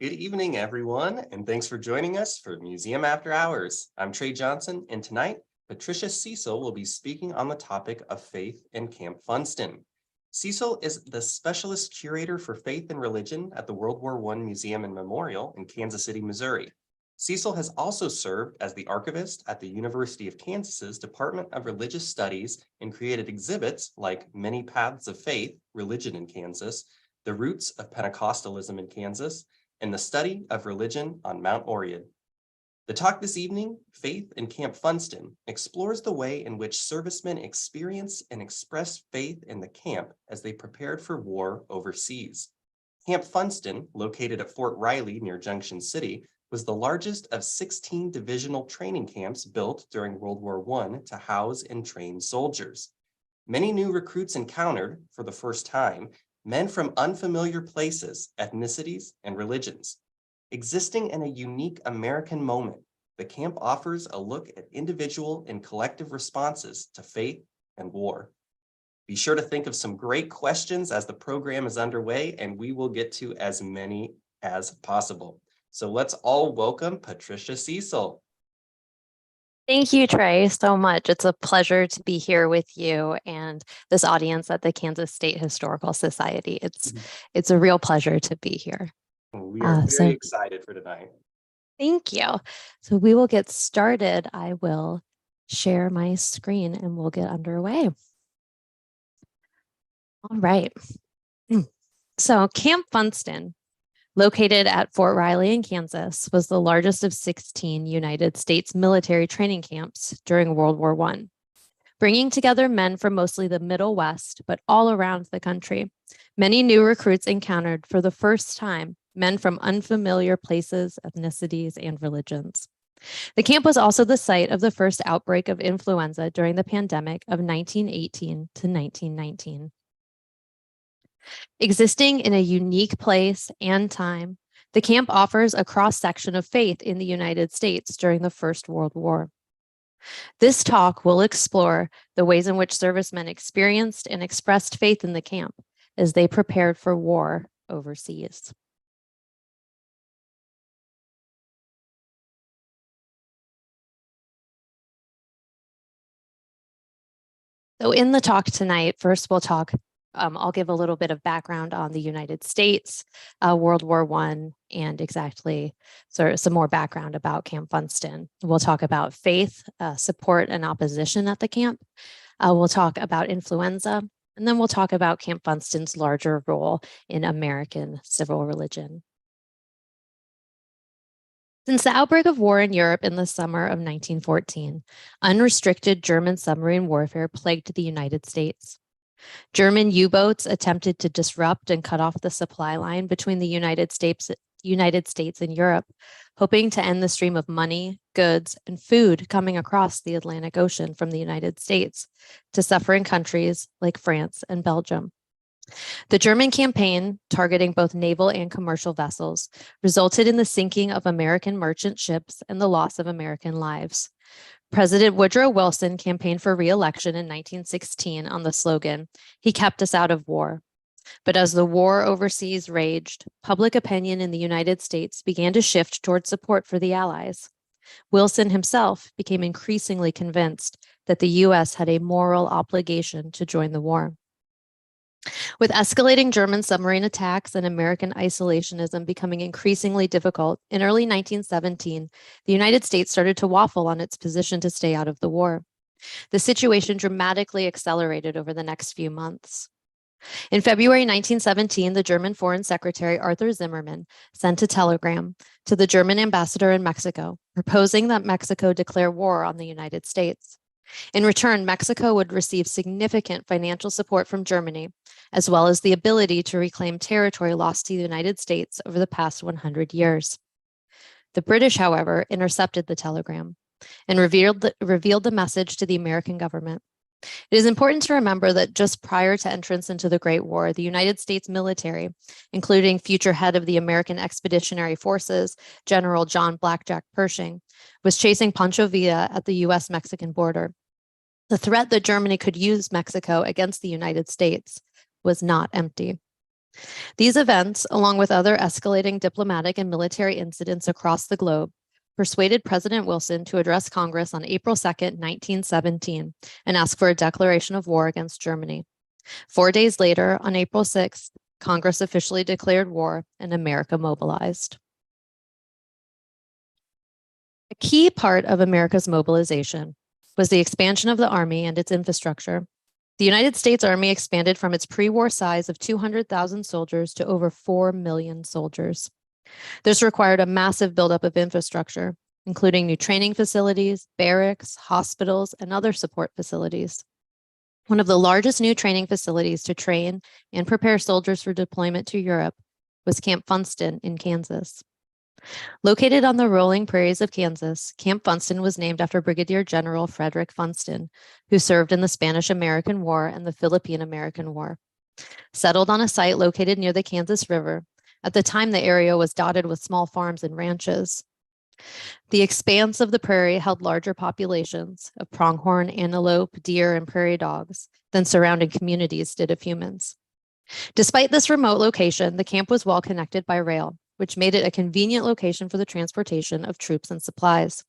Good evening, everyone, and thanks for joining us for Museum After Hours. I'm Trey Johnson, and tonight, Patricia Cecil will be speaking on the topic of faith in Camp Funston. Cecil is the specialist curator for faith and religion at the World War I Museum and Memorial in Kansas City, Missouri. Cecil has also served as the archivist at the University of Kansas's Department of Religious Studies and created exhibits like Many Paths of Faith, Religion in Kansas, The Roots of Pentecostalism in Kansas, and the Study of Religion on Mount Oread. The talk this evening, Faith in Camp Funston, explores the way in which servicemen experienced and expressed faith in the camp as they prepared for war overseas. Camp Funston, located at Fort Riley near Junction City, was the largest of 16 divisional training camps built during World War I to house and train soldiers. Many new recruits encountered, for the first time, men from unfamiliar places, ethnicities, and religions. Existing in a unique American moment, the camp offers a look at individual and collective responses to faith and war. Be sure to think of some great questions as the program is underway, and we will get to as many as possible. So let's all welcome Patricia Cecil. Thank you, Trey, so much. It's a pleasure to be here with you and this audience at the Kansas State Historical Society. It's a real pleasure to be here. We are very excited for tonight. Thank you. So we will get started. I will share my screen and we'll get underway. All right. So Camp Funston, located at Fort Riley in Kansas, was the largest of 16 United States military training camps during World War I, bringing together men from mostly the Middle West, but all around the country. Many new recruits encountered for the first time men from unfamiliar places, ethnicities, and religions. The camp was also the site of the first outbreak of influenza during the pandemic of 1918 to 1919. Existing in a unique place and time, the camp offers a cross-section of faith in the United States during the First World War. This talk will explore the ways in which servicemen experienced and expressed faith in the camp as they prepared for war overseas. So in the talk tonight, first I'll give a little bit of background on the United States, World War I, and exactly sort of some more background about Camp Funston. We'll talk about faith, support, and opposition at the camp. We'll talk about influenza, and then we'll talk about Camp Funston's larger role in American civil religion. Since the outbreak of war in Europe in the summer of 1914, unrestricted German submarine warfare plagued the United States. German U-boats attempted to disrupt and cut off the supply line between the United States and Europe, hoping to end the stream of money, goods, and food coming across the Atlantic Ocean from the United States to suffering countries like France and Belgium. The German campaign, targeting both naval and commercial vessels, resulted in the sinking of American merchant ships and the loss of American lives. President Woodrow Wilson campaigned for re-election in 1916 on the slogan, "He kept us out of war." But as the war overseas raged, public opinion in the United States began to shift toward support for the Allies. Wilson himself became increasingly convinced that the U.S. had a moral obligation to join the war. With escalating German submarine attacks and American isolationism becoming increasingly difficult, in early 1917, the United States started to waffle on its position to stay out of the war. The situation dramatically accelerated over the next few months. In February 1917, the German Foreign Secretary Arthur Zimmermann sent a telegram to the German ambassador in Mexico, proposing that Mexico declare war on the United States. In return, Mexico would receive significant financial support from Germany, as well as the ability to reclaim territory lost to the United States over the past 100 years. The British, however, intercepted the telegram and revealed the message to the American government. It is important to remember that just prior to entrance into the Great War, the United States military, including future head of the American Expeditionary Forces, General John Blackjack Pershing, was chasing Pancho Villa at the U.S.-Mexican border. The threat that Germany could use Mexico against the United States was not empty. These events, along with other escalating diplomatic and military incidents across the globe, persuaded President Wilson to address Congress on April 2nd, 1917, and ask for a declaration of war against Germany. 4 days later, on April 6th, Congress officially declared war and America mobilized. A key part of America's mobilization was the expansion of the Army and its infrastructure. The United States Army expanded from its pre-war size of 200,000 soldiers to over 4 million soldiers. This required a massive buildup of infrastructure, including new training facilities, barracks, hospitals, and other support facilities. One of the largest new training facilities to train and prepare soldiers for deployment to Europe was Camp Funston in Kansas. Located on the rolling prairies of Kansas, Camp Funston was named after Brigadier General Frederick Funston, who served in the Spanish-American War and the Philippine-American War. Settled on a site located near the Kansas River, at the time the area was dotted with small farms and ranches. The expanse of the prairie held larger populations of pronghorn, antelope, deer, and prairie dogs than surrounding communities did of humans. Despite this remote location, the camp was well connected by rail, which made it a convenient location for the transportation of troops and supplies.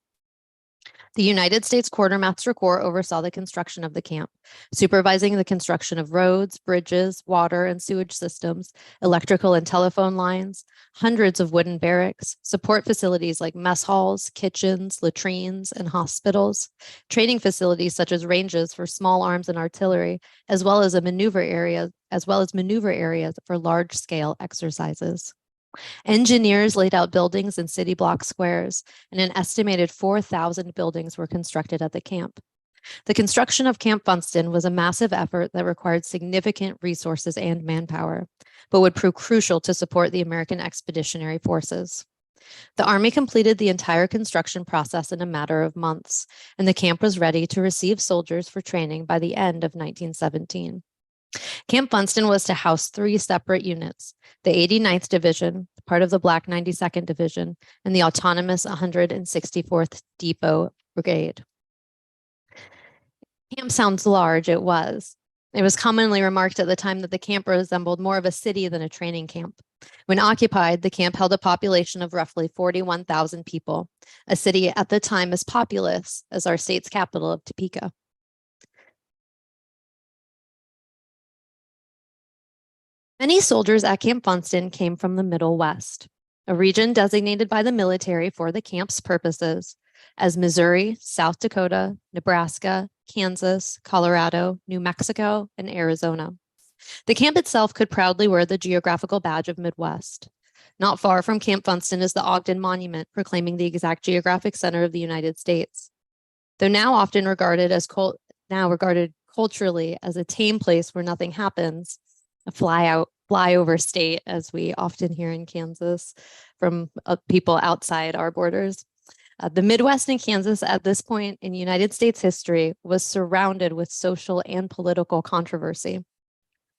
The United States Quartermaster Corps oversaw the construction of the camp, supervising the construction of roads, bridges, water and sewage systems, electrical and telephone lines, hundreds of wooden barracks, support facilities like mess halls, kitchens, latrines, and hospitals, training facilities such as ranges for small arms and artillery, as well as maneuver areas for large-scale exercises. Engineers laid out buildings in city block squares, and an estimated 4,000 buildings were constructed at the camp. The construction of Camp Funston was a massive effort that required significant resources and manpower, but would prove crucial to support the American Expeditionary Forces. The Army completed the entire construction process in a matter of months, and the camp was ready to receive soldiers for training by the end of 1917. Camp Funston was to house 3 separate units, the 89th Division, part of the Black 92nd Division, and the autonomous 164th Depot Brigade. Camp sounds large, it was. It was commonly remarked at the time that the camp resembled more of a city than a training camp. When occupied, the camp held a population of roughly 41,000 people, a city at the time as populous as our state's capital of Topeka. Many soldiers at Camp Funston came from the Middle West, a region designated by the military for the camp's purposes as Missouri, South Dakota, Nebraska, Kansas, Colorado, New Mexico, and Arizona. The camp itself could proudly wear the geographical badge of Midwest. Not far from Camp Funston is the Ogden Monument, proclaiming the exact geographic center of the United States. Though now often regarded culturally as a tame place where nothing happens, a flyover state, as we often hear in Kansas from people outside our borders. The Midwest and Kansas at this point in United States history was surrounded with social and political controversy.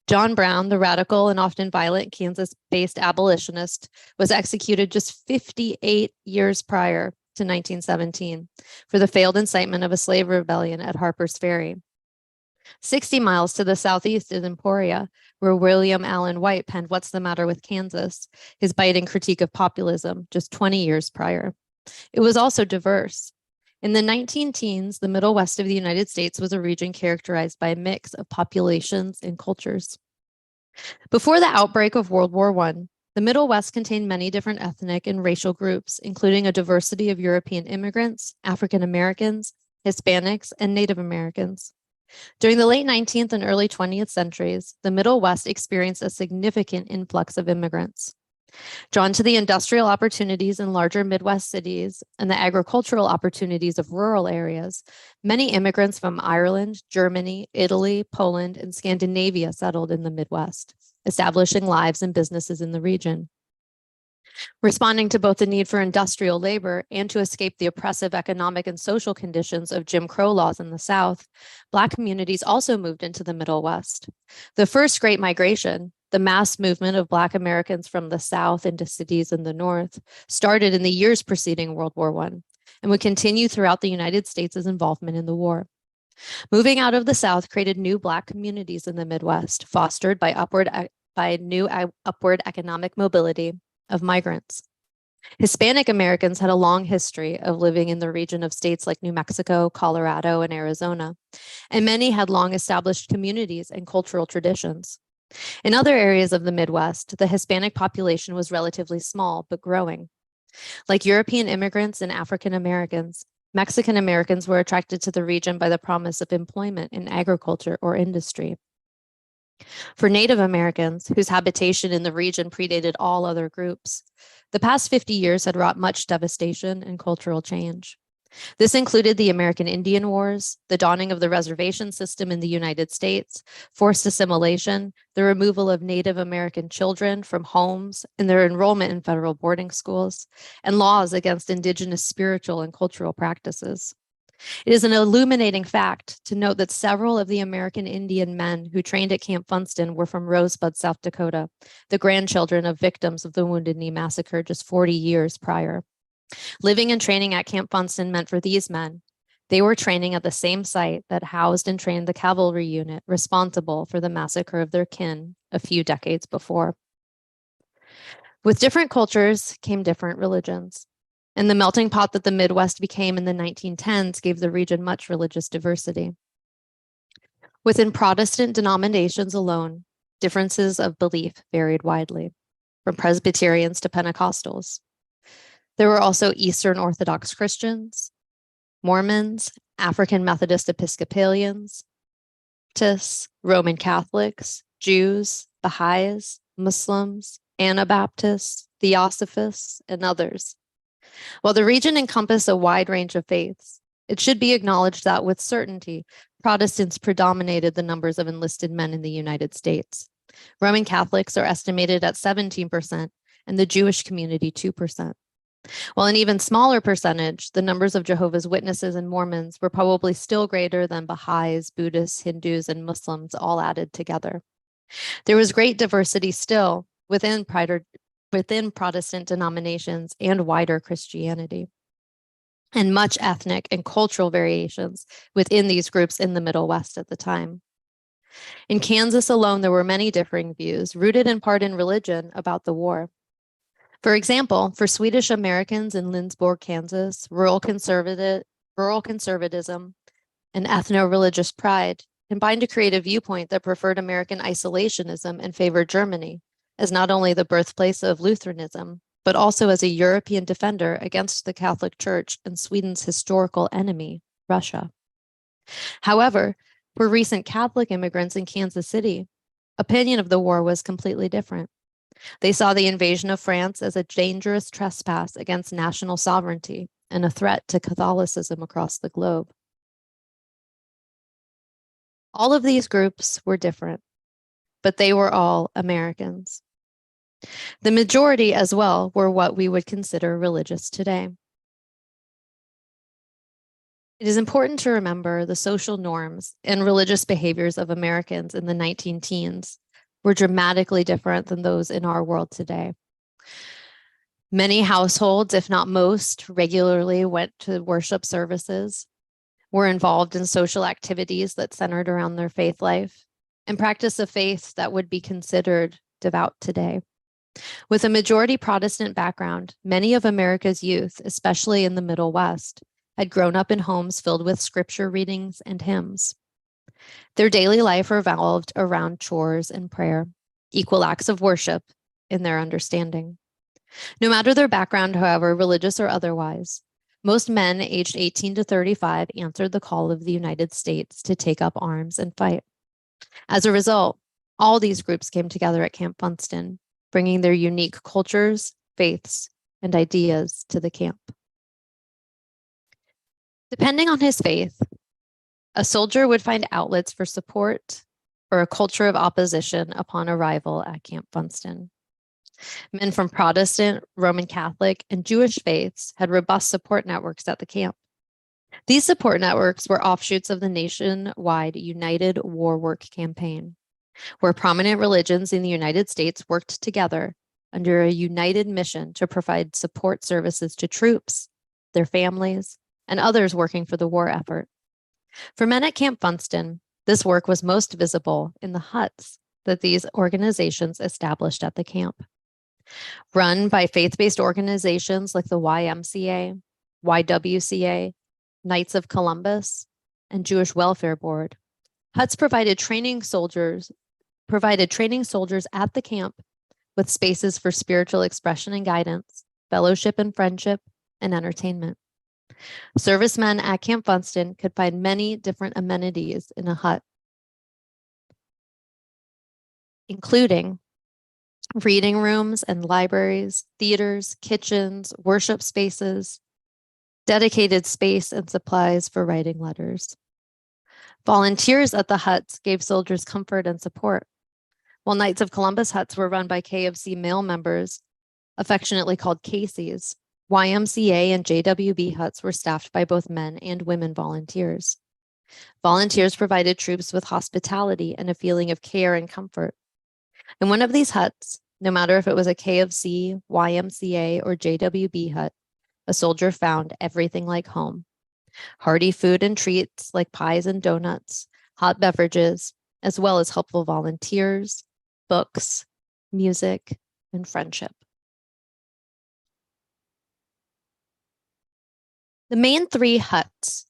John Brown, the radical and often violent Kansas-based abolitionist, was executed just 58 years prior to 1917 for the failed incitement of a slave rebellion at Harper's Ferry. 60 miles to the southeast is Emporia, where William Allen White penned What's the Matter with Kansas, his biting critique of populism, just 20 years prior. It was also diverse. In the 19-teens, the Middle West of the United States was a region characterized by a mix of populations and cultures. Before the outbreak of World War I, the Middle West contained many different ethnic and racial groups, including a diversity of European immigrants, African Americans, Hispanics, and Native Americans. During the late 19th and early 20th centuries, the Middle West experienced a significant influx of immigrants. Drawn to the industrial opportunities in larger Midwest cities and the agricultural opportunities of rural areas, many immigrants from Ireland, Germany, Italy, Poland, and Scandinavia settled in the Midwest, establishing lives and businesses in the region. Responding to both the need for industrial labor and to escape the oppressive economic and social conditions of Jim Crow laws in the South, Black communities also moved into the Middle West. The first Great Migration, the mass movement of Black Americans from the South into cities in the North, started in the years preceding World War I and would continue throughout the United States' involvement in the war. Moving out of the South created new Black communities in the Midwest, fostered by upward by new upward economic mobility of migrants. Hispanic Americans had a long history of living in the region of states like New Mexico, Colorado, and Arizona, and many had long established communities and cultural traditions. In other areas of the Midwest, the Hispanic population was relatively small but growing. Like European immigrants and African Americans, Mexican Americans were attracted to the region by the promise of employment in agriculture or industry. For Native Americans, whose habitation in the region predated all other groups, the past 50 years had wrought much devastation and cultural change. This included the American Indian Wars, the dawning of the reservation system in the United States, forced assimilation, the removal of Native American children from homes and their enrollment in federal boarding schools, and laws against indigenous spiritual and cultural practices. It is an illuminating fact to note that several of the American Indian men who trained at Camp Funston were from Rosebud, South Dakota, the grandchildren of victims of the Wounded Knee Massacre just 40 years prior. Living and training at Camp Funston meant for these men, they were training at the same site that housed and trained the cavalry unit responsible for the massacre of their kin a few decades before. With different cultures came different religions. And the melting pot that the Midwest became in the 1910s gave the region much religious diversity. Within Protestant denominations alone, differences of belief varied widely, from Presbyterians to Pentecostals. There were also Eastern Orthodox Christians, Mormons, African Methodist Episcopalians, Baptists, Roman Catholics, Jews, Baha'is, Muslims, Anabaptists, Theosophists, and others. While the region encompassed a wide range of faiths, it should be acknowledged that with certainty, Protestants predominated the numbers of enlisted men in the United States. Roman Catholics are estimated at 17%, and the Jewish community 2%. While an even smaller percentage, the numbers of Jehovah's Witnesses and Mormons were probably still greater than Baha'is, Buddhists, Hindus, and Muslims all added together. There was great diversity still within Protestant denominations and wider Christianity, and much ethnic and cultural variations within these groups in the Middle West at the time. In Kansas alone, there were many differing views, rooted in part in religion, about the war. For example, for Swedish Americans in Lindsborg, Kansas, rural conservatism and ethno-religious pride combined to create a viewpoint that preferred American isolationism and favored Germany as not only the birthplace of Lutheranism, but also as a European defender against the Catholic Church and Sweden's historical enemy, Russia. However, for recent Catholic immigrants in Kansas City, opinion of the war was completely different. They saw the invasion of France as a dangerous trespass against national sovereignty and a threat to Catholicism across the globe. All of these groups were different, but they were all Americans. The majority as well were what we would consider religious today. It is important to remember the social norms and religious behaviors of Americans in the 19 teens were dramatically different than those in our world today. Many households, if not most, regularly went to worship services, were involved in social activities that centered around their faith life, and practice a faith that would be considered devout today. With a majority Protestant background, many of America's youth, especially in the Middle West, had grown up in homes filled with scripture readings and hymns. Their daily life revolved around chores and prayer, equal acts of worship in their understanding. No matter their background, however, religious or otherwise, most men aged 18 to 35 answered the call of the United States to take up arms and fight. As a result, all these groups came together at Camp Funston, bringing their unique cultures, faiths, and ideas to the camp. Depending on his faith, a soldier would find outlets for support or a culture of opposition upon arrival at Camp Funston. Men from Protestant, Roman Catholic, and Jewish faiths had robust support networks at the camp. These support networks were offshoots of the nationwide United War Work campaign, where prominent religions in the United States worked together under a united mission to provide support services to troops, their families, and others working for the war effort. For men at Camp Funston, this work was most visible in the huts that these organizations established at the camp. Run by faith-based organizations like the YMCA, YWCA, Knights of Columbus, and Jewish Welfare Board, huts provided training soldiers at the camp with spaces for spiritual expression and guidance, fellowship and friendship, and entertainment. Servicemen at Camp Funston could find many different amenities in a hut, including reading rooms and libraries, theaters, kitchens, worship spaces, dedicated space and supplies for writing letters. Volunteers at the huts gave soldiers comfort and support, while Knights of Columbus huts were run by KFC male members, affectionately called Casey's. YMCA and JWB huts were staffed by both men and women volunteers. Volunteers provided troops with hospitality and a feeling of care and comfort. In one of these huts, no matter if it was a KFC, YMCA, or JWB hut, a soldier found everything like home. Hearty food and treats like pies and donuts, hot beverages, as well as helpful volunteers, books, music, and friendship. The main three huts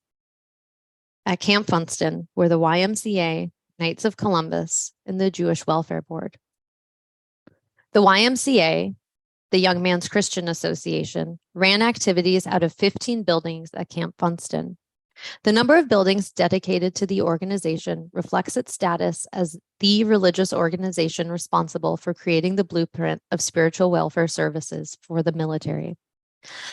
at Camp Funston were the YMCA, Knights of Columbus, and the Jewish Welfare Board. The YMCA, the Young Man's Christian Association, ran activities out of 15 buildings at Camp Funston. The number of buildings dedicated to the organization reflects its status as the religious organization responsible for creating the blueprint of spiritual welfare services for the military.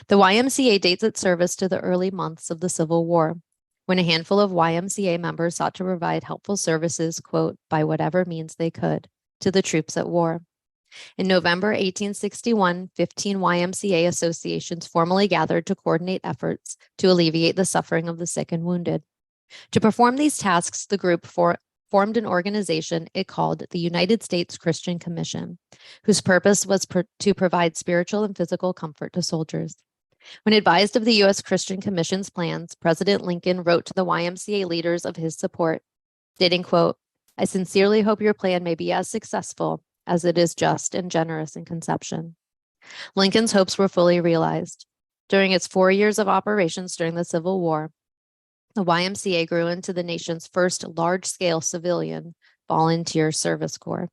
The YMCA dates its service to the early months of the Civil War, when a handful of YMCA members sought to provide helpful services, quote, by whatever means they could, to the troops at war. In November 1861, 15 YMCA associations formally gathered to coordinate efforts to alleviate the suffering of the sick and wounded. To perform these tasks, the group formed an organization it called the United States Christian Commission, whose purpose was to provide spiritual and physical comfort to soldiers. When advised of the U.S. Christian Commission's plans, President Lincoln wrote to the YMCA leaders of his support, stating, quote, I sincerely hope your plan may be as successful as it is just and generous in conception. Lincoln's hopes were fully realized. During its 4 years of operations during the Civil War, the YMCA grew into the nation's first large-scale civilian volunteer service corps.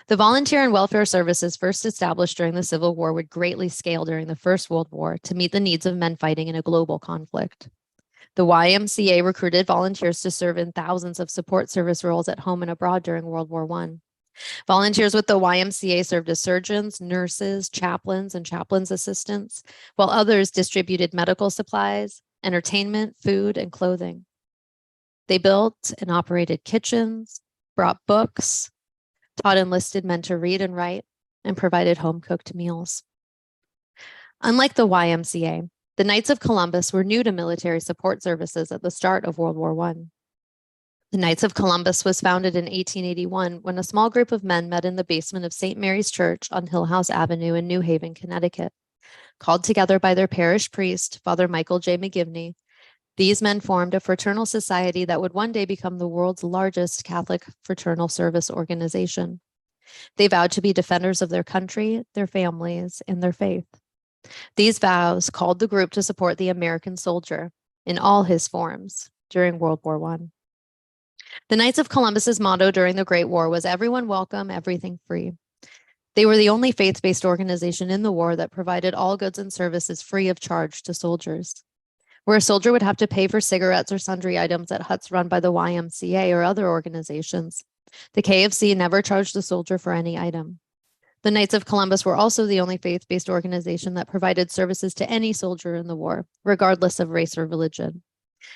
The volunteer and welfare services first established during the Civil War would greatly scale during the First World War to meet the needs of men fighting in a global conflict. The YMCA recruited volunteers to serve in thousands of support service roles at home and abroad during World War I. Volunteers with the YMCA served as surgeons, nurses, chaplains, and chaplains' assistants, while others distributed medical supplies, entertainment, food, and clothing. They built and operated kitchens, brought books, taught enlisted men to read and write, and provided home-cooked meals. Unlike the YMCA, the Knights of Columbus were new to military support services at the start of World War I. The Knights of Columbus was founded in 1881 when a small group of men met in the basement of St. Mary's Church on Hillhouse Avenue in New Haven, Connecticut. Called together by their parish priest, Father Michael J. McGivney, these men formed a fraternal society that would one day become the world's largest Catholic fraternal service organization. They vowed to be defenders of their country, their families, and their faith. These vows called the group to support the American soldier in all his forms during World War I. The Knights of Columbus's motto during the Great War was everyone welcome, everything free. They were the only faith-based organization in the war that provided all goods and services free of charge to soldiers. Where a soldier would have to pay for cigarettes or sundry items at huts run by the YMCA or other organizations, the KFC never charged the soldier for any item. The Knights of Columbus were also the only faith-based organization that provided services to any soldier in the war, regardless of race or religion.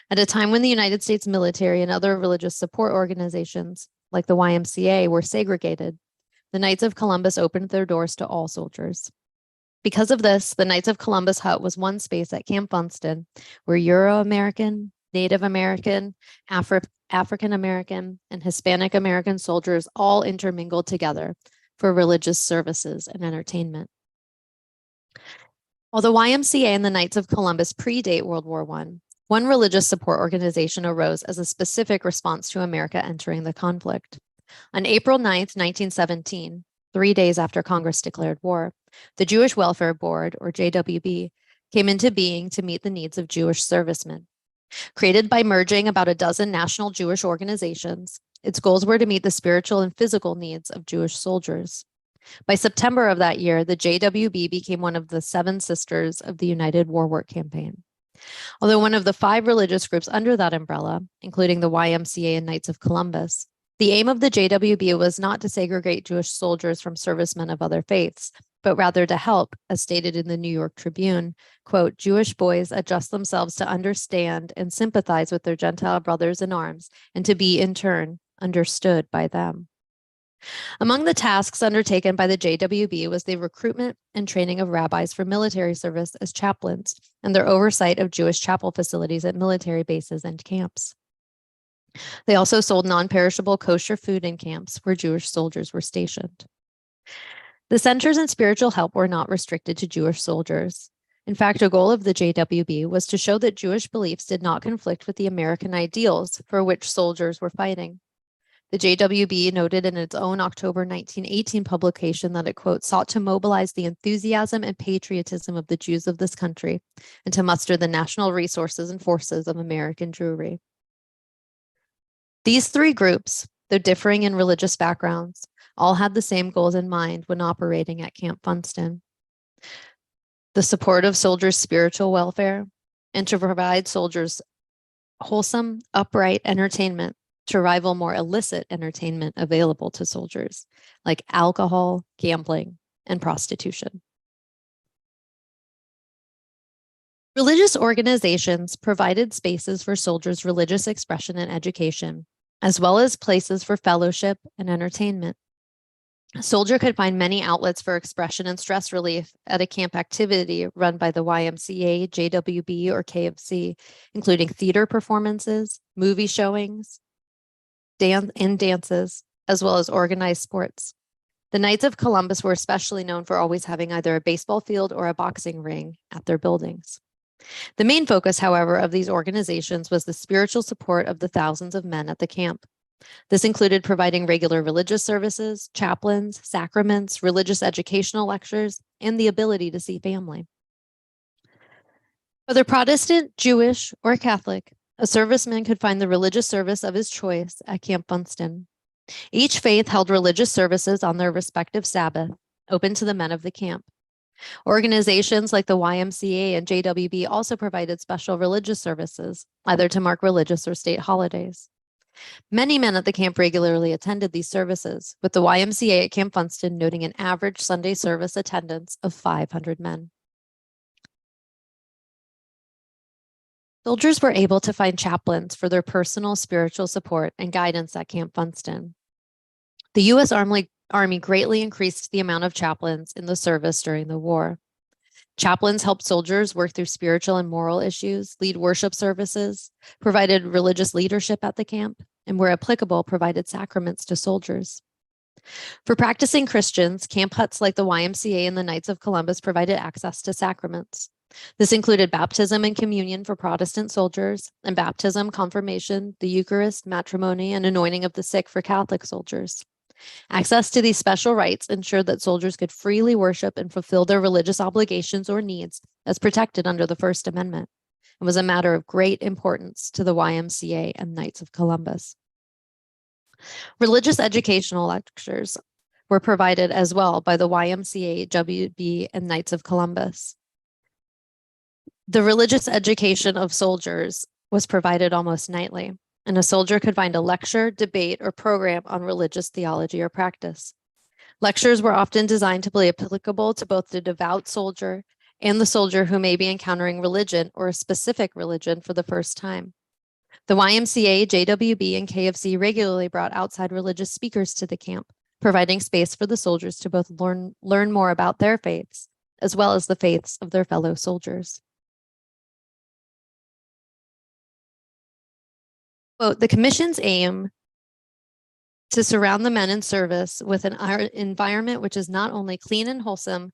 At a time when the United States military and other religious support organizations, like the YMCA, were segregated, the Knights of Columbus opened their doors to all soldiers. Because of this, the Knights of Columbus hut was one space at Camp Funston where Euro-American, Native American, African American, and Hispanic American soldiers all intermingled together for religious services and entertainment. While the YMCA and the Knights of Columbus predate World War I, one religious support organization arose as a specific response to America entering the conflict. On April 9th, 1917, 3 days after Congress declared war, the Jewish Welfare Board, or JWB, came into being to meet the needs of Jewish servicemen. Created by merging about a dozen national Jewish organizations, its goals were to meet the spiritual and physical needs of Jewish soldiers. By September of that year, the JWB became one of the 7 sisters of the United War Work Campaign. Although one of the 5 religious groups under that umbrella, including the YMCA and Knights of Columbus, the aim of the JWB was not to segregate Jewish soldiers from servicemen of other faiths, but rather to help, as stated in the New York Tribune, quote, Jewish boys adjust themselves to understand and sympathize with their Gentile brothers in arms, and to be, in turn, understood by them. Among the tasks undertaken by the JWB was the recruitment and training of rabbis for military service as chaplains, and their oversight of Jewish chapel facilities at military bases and camps. They also sold non-perishable kosher food in camps where Jewish soldiers were stationed. The centers and spiritual help were not restricted to Jewish soldiers. In fact, a goal of the JWB was to show that Jewish beliefs did not conflict with the American ideals for which soldiers were fighting. The JWB noted in its own October 1918 publication that it, quote, sought to mobilize the enthusiasm and patriotism of the Jews of this country and to muster the national resources and forces of American Jewry. These 3 groups, though differing in religious backgrounds, all had the same goals in mind when operating at Camp Funston: the support of soldiers' spiritual welfare, and to provide soldiers wholesome, upright entertainment to rival more illicit entertainment available to soldiers, like alcohol, gambling, and prostitution. Religious organizations provided spaces for soldiers' religious expression and education, as well as places for fellowship and entertainment. A soldier could find many outlets for expression and stress relief at a camp activity run by the YMCA, JWB, or KFC, including theater performances, movie showings, dances, as well as organized sports. The Knights of Columbus were especially known for always having either a baseball field or a boxing ring at their buildings. The main focus, however, of these organizations was the spiritual support of the thousands of men at the camp. This included providing regular religious services, chaplains, sacraments, religious educational lectures, and the ability to see family. Whether Protestant, Jewish, or Catholic, a serviceman could find the religious service of his choice at Camp Funston. Each faith held religious services on their respective Sabbath, open to the men of the camp. Organizations like the YMCA and JWB also provided special religious services, either to mark religious or state holidays. Many men at the camp regularly attended these services, with the YMCA at Camp Funston noting an average Sunday service attendance of 500 men. Soldiers were able to find chaplains for their personal spiritual support and guidance at Camp Funston. The U.S. Army greatly increased the amount of chaplains in the service during the war. Chaplains helped soldiers work through spiritual and moral issues, lead worship services, provided religious leadership at the camp, and where applicable, provided sacraments to soldiers. For practicing Christians, camp huts like the YMCA and the Knights of Columbus provided access to sacraments. This included baptism and communion for Protestant soldiers, and baptism, confirmation, the Eucharist, matrimony, and anointing of the sick for Catholic soldiers. Access to these special rites ensured that soldiers could freely worship and fulfill their religious obligations or needs as protected under the First Amendment, and was a matter of great importance to the YMCA and Knights of Columbus. Religious educational lectures were provided as well by the YMCA, WB, and Knights of Columbus. The religious education of soldiers was provided almost nightly, and a soldier could find a lecture, debate, or program on religious theology or practice. Lectures were often designed to be applicable to both the devout soldier and the soldier who may be encountering religion or a specific religion for the first time. The YMCA, JWB, and KFC regularly brought outside religious speakers to the camp, providing space for the soldiers to both learn more about their faiths, as well as the faiths of their fellow soldiers. Quote, the commission's aim to surround the men in service with an environment which is not only clean and wholesome,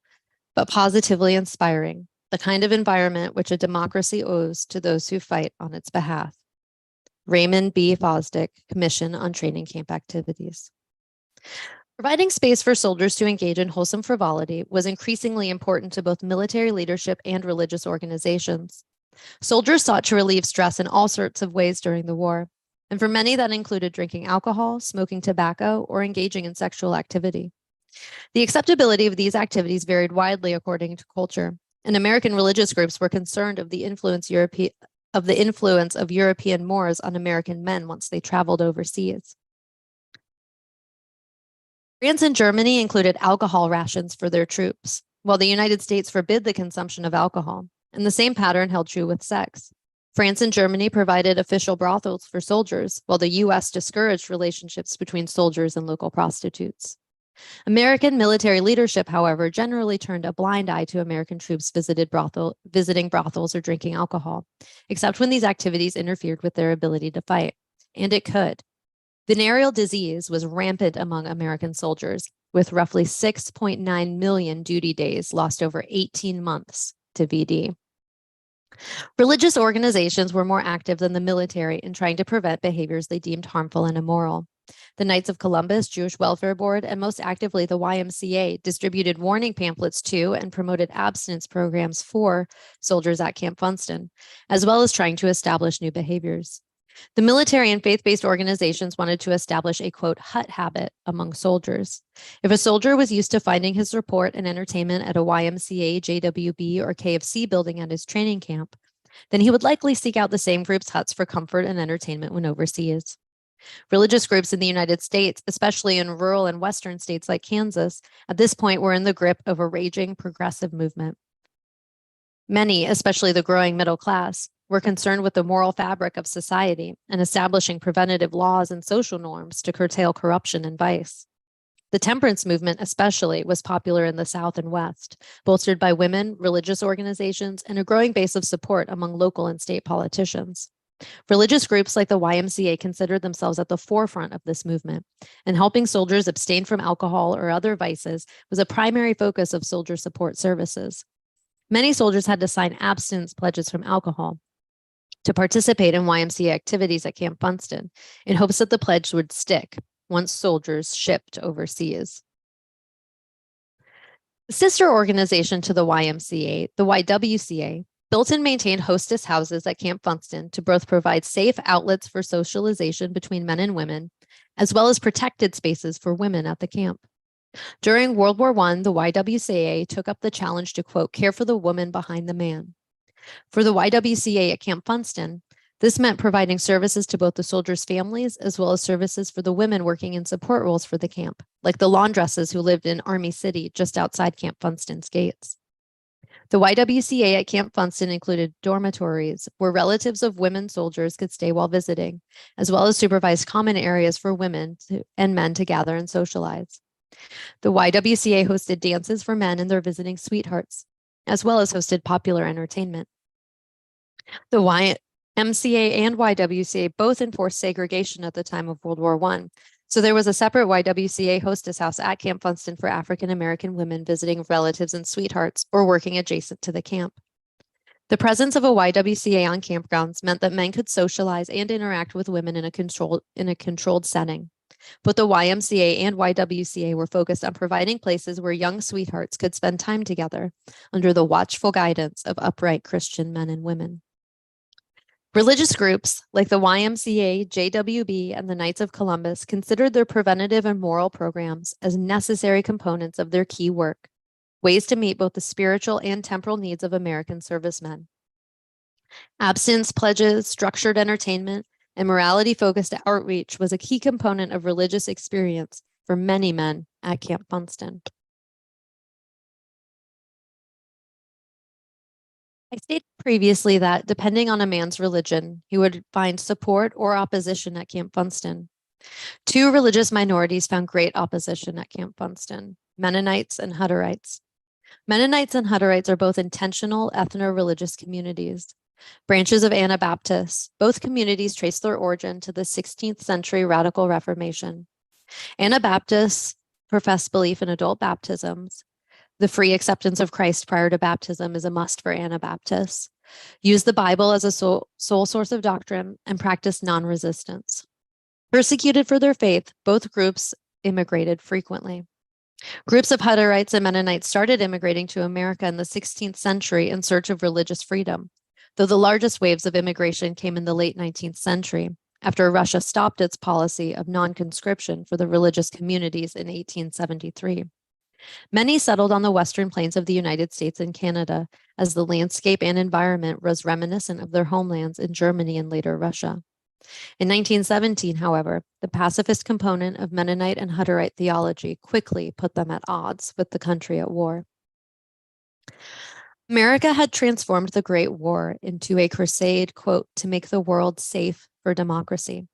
but positively inspiring, the kind of environment which a democracy owes to those who fight on its behalf. Raymond B. Fosdick, Commission on Training Camp Activities. Providing space for soldiers to engage in wholesome frivolity was increasingly important to both military leadership and religious organizations. Soldiers sought to relieve stress in all sorts of ways during the war, and for many that included drinking alcohol, smoking tobacco, or engaging in sexual activity. The acceptability of these activities varied widely according to culture, and American religious groups were concerned of the influence of European Moors on American men once they traveled overseas. France and Germany included alcohol rations for their troops, while the United States forbid the consumption of alcohol, and the same pattern held true with sex. France and Germany provided official brothels for soldiers, while the US discouraged relationships between soldiers and local prostitutes. American military leadership, however, generally turned a blind eye to American troops visiting brothels or drinking alcohol, except when these activities interfered with their ability to fight. And it could. Venereal disease was rampant among American soldiers, with roughly 6.9 million duty days lost over 18 months to VD. Religious organizations were more active than the military in trying to prevent behaviors they deemed harmful and immoral. The Knights of Columbus, Jewish Welfare Board, and most actively the YMCA distributed warning pamphlets to and promoted abstinence programs for soldiers at Camp Funston, as well as trying to establish new behaviors. The military and faith-based organizations wanted to establish a, quote, hut habit among soldiers. If a soldier was used to finding his support and entertainment at a YMCA, JWB, or KFC building at his training camp, then he would likely seek out the same group's huts for comfort and entertainment when overseas. Religious groups in the United States, especially in rural and western states like Kansas, at this point were in the grip of a raging progressive movement. Many, especially the growing middle class, were concerned with the moral fabric of society and establishing preventative laws and social norms to curtail corruption and vice. The temperance movement, especially, was popular in the South and West, bolstered by women, religious organizations, and a growing base of support among local and state politicians. Religious groups like the YMCA considered themselves at the forefront of this movement, and helping soldiers abstain from alcohol or other vices was a primary focus of soldier support services. Many soldiers had to sign abstinence pledges from alcohol to participate in YMCA activities at Camp Funston in hopes that the pledge would stick once soldiers shipped overseas. The sister organization to the YMCA, the YWCA, built and maintained hostess houses at Camp Funston to both provide safe outlets for socialization between men and women, as well as protected spaces for women at the camp. During World War I, the YWCA took up the challenge to, quote, care for the woman behind the man. For the YWCA at Camp Funston, this meant providing services to both the soldiers' families as well as services for the women working in support roles for the camp, like the laundresses who lived in Army City just outside Camp Funston's gates. The YWCA at Camp Funston included dormitories where relatives of women soldiers could stay while visiting, as well as supervised common areas for women and men to gather and socialize. The YWCA hosted dances for men and their visiting sweethearts, as well as hosted popular entertainment. The YMCA and YWCA both enforced segregation at the time of World War I, so there was a separate YWCA hostess house at Camp Funston for African American women visiting relatives and sweethearts or working adjacent to the camp. The presence of a YWCA on campgrounds meant that men could socialize and interact with women in a controlled setting. Both the YMCA and YWCA were focused on providing places where young sweethearts could spend time together under the watchful guidance of upright Christian men and women. Religious groups like the YMCA, JWB, and the Knights of Columbus considered their preventative and moral programs as necessary components of their key work, ways to meet both the spiritual and temporal needs of American servicemen. Abstinence pledges, structured entertainment, and morality-focused outreach was a key component of religious experience for many men at Camp Funston. I stated previously that depending on a man's religion, he would find support or opposition at Camp Funston. Two religious minorities found great opposition at Camp Funston, Mennonites and Hutterites. Mennonites and Hutterites are both intentional ethno-religious communities. Branches of Anabaptists, both communities trace their origin to the 16th century Radical Reformation. Anabaptists profess belief in adult baptisms. The free acceptance of Christ prior to baptism is a must for Anabaptists. Use the Bible as a sole source of doctrine and practice non-resistance. Persecuted for their faith, both groups immigrated frequently. Groups of Hutterites and Mennonites started immigrating to America in the 16th century in search of religious freedom, though the largest waves of immigration came in the late 19th century, after Russia stopped its policy of non-conscription for the religious communities in 1873. Many settled on the western plains of the United States and Canada, as the landscape and environment was reminiscent of their homelands in Germany and later Russia. In 1917, however, the pacifist component of Mennonite and Hutterite theology quickly put them at odds with the country at war. America had transformed the Great War into a crusade, quote, to make the world safe for democracy.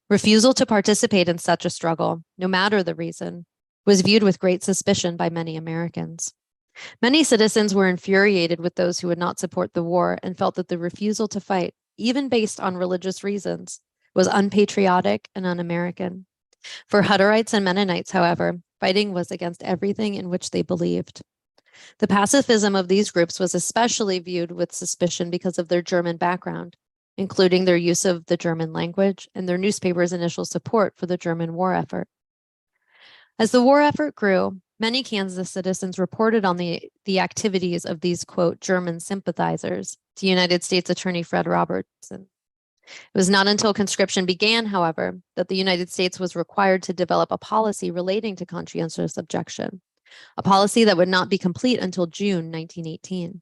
Refusal to participate in such a struggle, no matter the reason, was viewed with great suspicion by many Americans. Many citizens were infuriated with those who would not support the war and felt that the refusal to fight, even based on religious reasons, was unpatriotic and un-American. For Hutterites and Mennonites, however, fighting was against everything in which they believed. The pacifism of these groups was especially viewed with suspicion because of their German background, including their use of the German language and their newspaper's initial support for the German war effort. As the war effort grew, many Kansas citizens reported on the activities of these, quote, German sympathizers to United States Attorney Fred Robertson. It was not until conscription began, however, that the United States was required to develop a policy relating to conscientious objection, a policy that would not be complete until June 1918.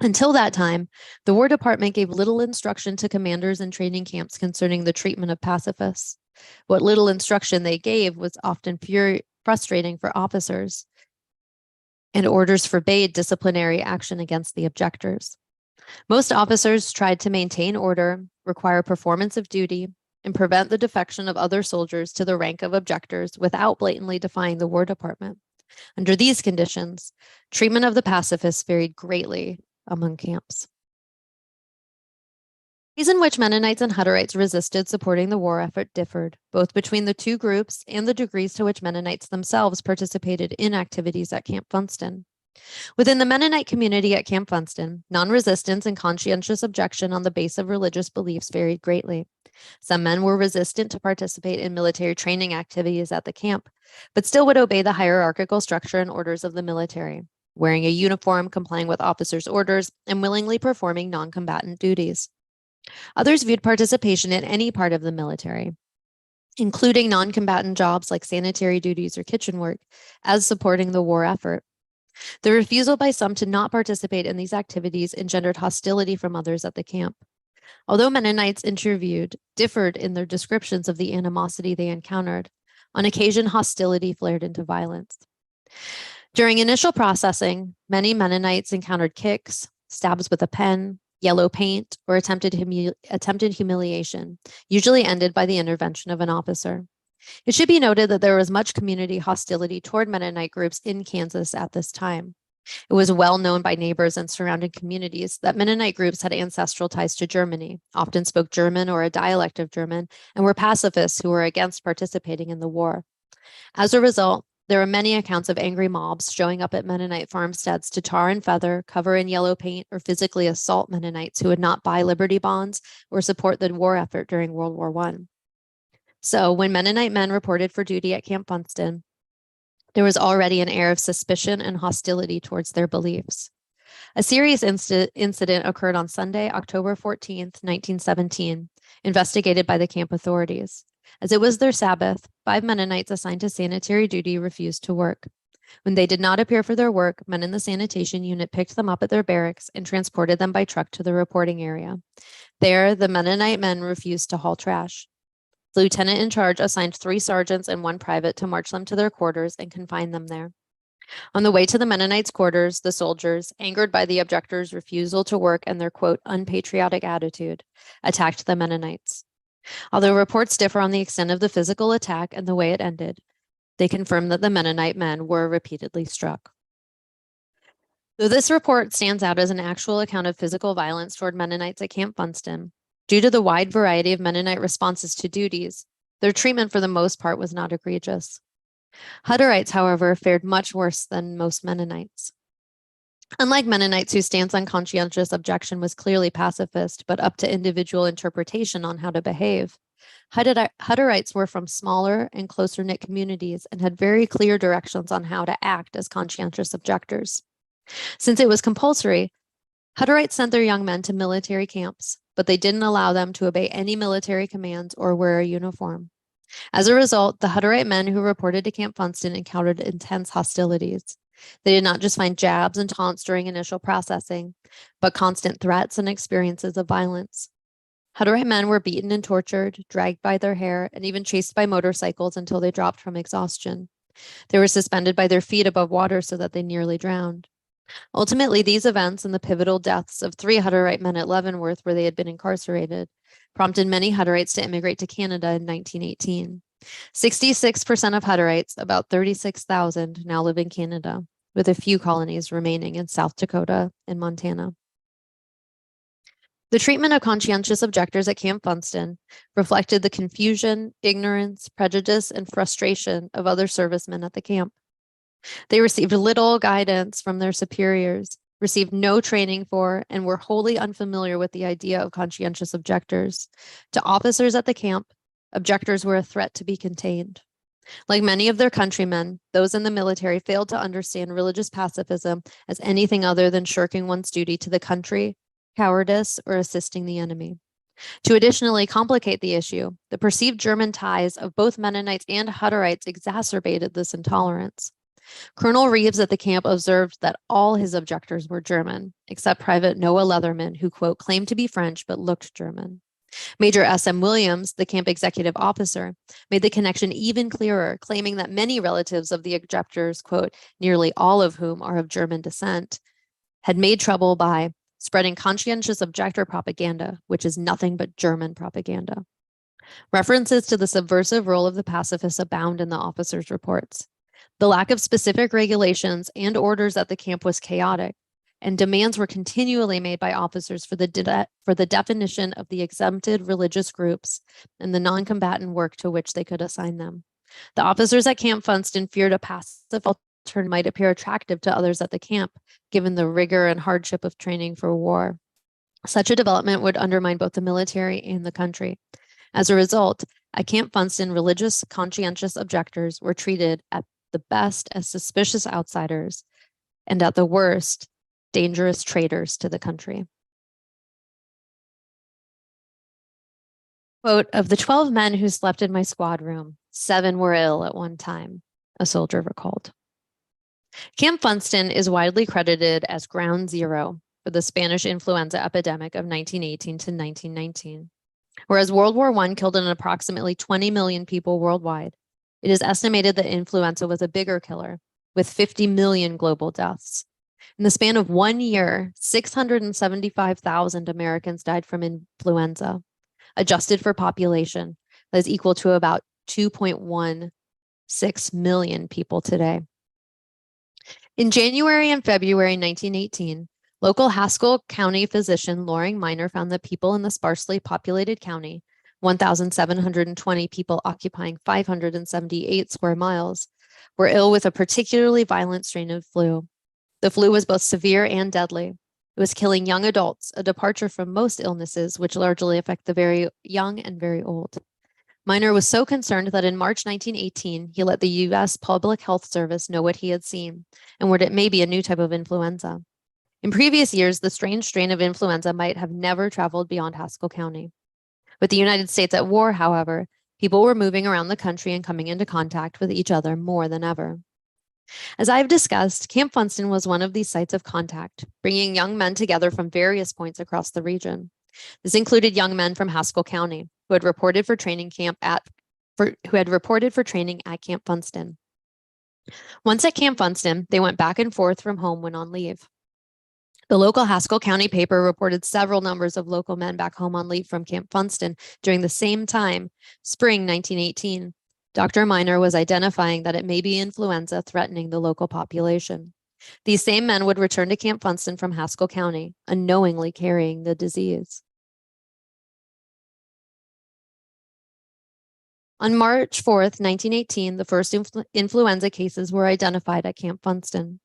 Until that time, the War Department gave little instruction to commanders in training camps concerning the treatment of pacifists. What little instruction they gave was often frustrating for officers, and orders forbade disciplinary action against the objectors. Most officers tried to maintain order, require performance of duty, and prevent the defection of other soldiers to the rank of objectors without blatantly defying the War Department. Under these conditions, treatment of the pacifists varied greatly among camps. The ways in which Mennonites and Hutterites resisted supporting the war effort differed, both between the two groups and the degrees to which Mennonites themselves participated in activities at Camp Funston. Within the Mennonite community at Camp Funston, non-resistance and conscientious objection on the base of religious beliefs varied greatly. Some men were resistant to participate in military training activities at the camp, but still would obey the hierarchical structure and orders of the military, wearing a uniform, complying with officers' orders, and willingly performing non-combatant duties. Others viewed participation in any part of the military, including non-combatant jobs like sanitary duties or kitchen work, as supporting the war effort. The refusal by some to not participate in these activities engendered hostility from others at the camp. Although Mennonites interviewed differed in their descriptions of the animosity they encountered, on occasion hostility flared into violence. During initial processing, many Mennonites encountered kicks, stabs with a pen, yellow paint, or attempted humiliation, usually ended by the intervention of an officer. It should be noted that there was much community hostility toward Mennonite groups in Kansas at this time. It was well known by neighbors and surrounding communities that Mennonite groups had ancestral ties to Germany, often spoke German or a dialect of German, and were pacifists who were against participating in the war. As a result, there are many accounts of angry mobs showing up at Mennonite farmsteads to tar and feather, cover in yellow paint, or physically assault Mennonites who would not buy Liberty bonds or support the war effort during World War I. So when Mennonite men reported for duty at Camp Funston, there was already an air of suspicion and hostility towards their beliefs. A serious incident occurred on Sunday, October 14th, 1917, investigated by the camp authorities. As it was their Sabbath, 5 Mennonites assigned to sanitary duty refused to work. When they did not appear for their work, men in the sanitation unit picked them up at their barracks and transported them by truck to the reporting area. There, the Mennonite men refused to haul trash. The lieutenant in charge assigned 3 sergeants and 1 private to march them to their quarters and confine them there. On the way to the Mennonites' quarters, the soldiers, angered by the objectors' refusal to work and their, quote, unpatriotic attitude, attacked the Mennonites. Although reports differ on the extent of the physical attack and the way it ended, they confirm that the Mennonite men were repeatedly struck. Though this report stands out as an actual account of physical violence toward Mennonites at Camp Funston, due to the wide variety of Mennonite responses to duties, their treatment for the most part was not egregious. Hutterites, however, fared much worse than most Mennonites. Unlike Mennonites, whose stance on conscientious objection was clearly pacifist, but up to individual interpretation on how to behave, Hutterites were from smaller and closer-knit communities and had very clear directions on how to act as conscientious objectors. Since it was compulsory, Hutterites sent their young men to military camps, but they didn't allow them to obey any military commands or wear a uniform. As a result, the Hutterite men who reported to Camp Funston encountered intense hostilities. They did not just find jabs and taunts during initial processing, but constant threats and experiences of violence. Hutterite men were beaten and tortured, dragged by their hair, and even chased by motorcycles until they dropped from exhaustion. They were suspended by their feet above water so that they nearly drowned. Ultimately, these events and the pivotal deaths of 3 Hutterite men at Leavenworth, where they had been incarcerated, prompted many Hutterites to immigrate to Canada in 1918. 66% of Hutterites, about 36,000, now live in Canada, with a few colonies remaining in South Dakota and Montana. The treatment of conscientious objectors at Camp Funston reflected the confusion, ignorance, prejudice, and frustration of other servicemen at the camp. They received little guidance from their superiors, received no training for, and were wholly unfamiliar with the idea of conscientious objectors. To officers at the camp, objectors were a threat to be contained. Like many of their countrymen, those in the military failed to understand religious pacifism as anything other than shirking one's duty to the country, cowardice, or assisting the enemy. To additionally complicate the issue, the perceived German ties of both Mennonites and Hutterites exacerbated this intolerance. Colonel Reeves at the camp observed that all his objectors were German, except Private Noah Leatherman, who, quote, claimed to be French but looked German. Major S.M. Williams, the camp executive officer, made the connection even clearer, claiming that many relatives of the objectors, quote, nearly all of whom are of German descent, had made trouble by spreading conscientious objector propaganda, which is nothing but German propaganda. References to the subversive role of the pacifists abound in the officers' reports. The lack of specific regulations and orders at the camp was chaotic, and demands were continually made by officers for the definition of the exempted religious groups and the non-combatant work to which they could assign them. The officers at Camp Funston feared a passive alternative might appear attractive to others at the camp, given the rigor and hardship of training for war. Such a development would undermine both the military and the country. As a result, at Camp Funston, religious conscientious objectors were treated at the best as suspicious outsiders, and at the worst, dangerous traitors to the country. Quote, of the 12 men who slept in my squad room, 7 were ill at one time, a soldier recalled. Camp Funston is widely credited as ground zero for the Spanish influenza epidemic of 1918 to 1919. Whereas World War I killed an approximately 20 million people worldwide, it is estimated that influenza was a bigger killer, with 50 million global deaths. In the span of 1 year, 675,000 Americans died from influenza. Adjusted for population, that is equal to about 2.16 million people today. In January and February 1918, local Haskell County physician Loring Minor found that people in the sparsely populated county, 1,720 people occupying 578 square miles, were ill with a particularly violent strain of flu. The flu was both severe and deadly. It was killing young adults, a departure from most illnesses, which largely affect the very young and very old. Minor was so concerned that in March 1918, he let the U.S. Public Health Service know what he had seen and what it may be a new type of influenza. In previous years, the strange strain of influenza might have never traveled beyond Haskell County. With the United States at war, however, people were moving around the country and coming into contact with each other more than ever. As I've discussed, Camp Funston was one of these sites of contact, bringing young men together from various points across the region. This included young men from Haskell County who had reported for training at Camp Funston. Once at Camp Funston, they went back and forth from home when on leave. The local Haskell County paper reported several numbers of local men back home on leave from Camp Funston during the same time, spring 1918. Dr. Minor was identifying that it may be influenza threatening the local population. These same men would return to Camp Funston from Haskell County, unknowingly carrying the disease. On March 4th, 1918, the first influenza cases were identified at Camp Funston.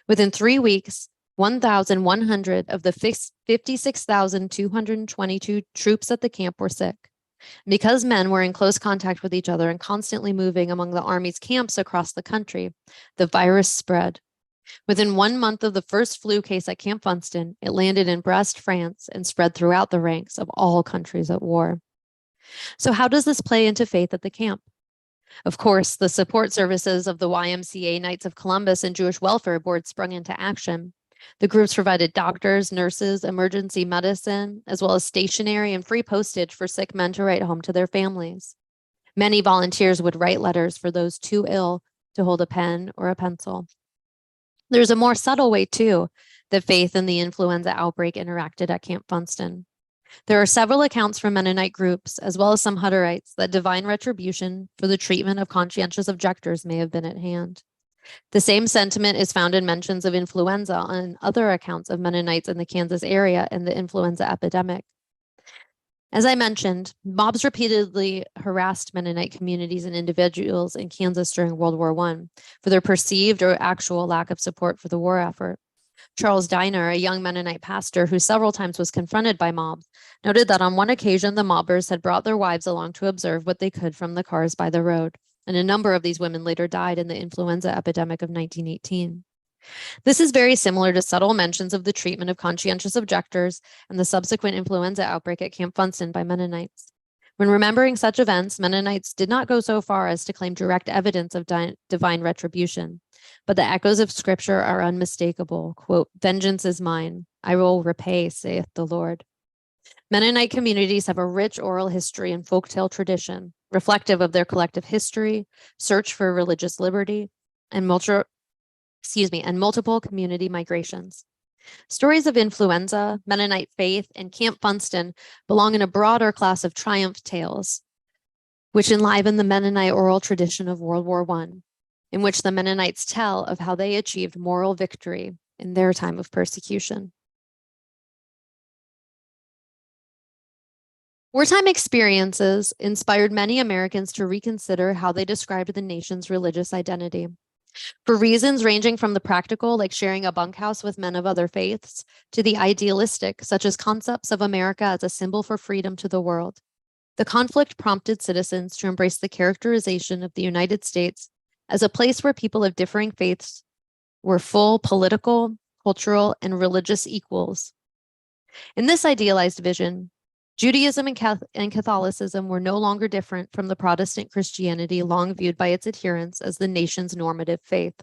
Within 3 weeks, 1,100 of the 56,222 troops at the camp were sick. Because men were in close contact with each other and constantly moving among the Army's camps across the country, the virus spread. Within 1 month of the first flu case at Camp Funston, it landed in Brest, France, and spread throughout the ranks of all countries at war. So how does this play into faith at the camp? Of course, the support services of the YWCA, Knights of Columbus, and Jewish Welfare Board sprung into action. The groups provided doctors, nurses, emergency medicine, as well as stationery and free postage for sick men to write home to their families. Many volunteers would write letters for those too ill to hold a pen or a pencil. There's a more subtle way, too, that faith and the influenza outbreak interacted at Camp Funston. There are several accounts from Mennonite groups, as well as some Hutterites, that divine retribution for the treatment of conscientious objectors may have been at hand. The same sentiment is found in mentions of influenza on other accounts of Mennonites in the Kansas area in the influenza epidemic. As I mentioned, mobs repeatedly harassed Mennonite communities and individuals in Kansas during World War I for their perceived or actual lack of support for the war effort. Charles Diner, a young Mennonite pastor who several times was confronted by mobs, noted that on one occasion the mobbers had brought their wives along to observe what they could from the cars by the road, and a number of these women later died in the influenza epidemic of 1918. This is very similar to subtle mentions of the treatment of conscientious objectors and the subsequent influenza outbreak at Camp Funston by Mennonites. When remembering such events, Mennonites did not go so far as to claim direct evidence of divine retribution, but the echoes of scripture are unmistakable. Quote, "Vengeance is mine, I will repay, saith the Lord." Mennonite communities have a rich oral history and folktale tradition, reflective of their collective history, search for religious liberty, and multiple community migrations. Stories of influenza, Mennonite faith, and Camp Funston belong in a broader class of triumph tales, which enliven the Mennonite oral tradition of World War I, in which the Mennonites tell of how they achieved moral victory in their time of persecution. Wartime experiences inspired many Americans to reconsider how they described the nation's religious identity. For reasons ranging from the practical, like sharing a bunkhouse with men of other faiths, to the idealistic, such as concepts of America as a symbol for freedom to the world. The conflict prompted citizens to embrace the characterization of the United States as a place where people of differing faiths were full political, cultural, and religious equals. In this idealized vision, Judaism and Catholicism were no longer different from the Protestant Christianity long viewed by its adherents as the nation's normative faith.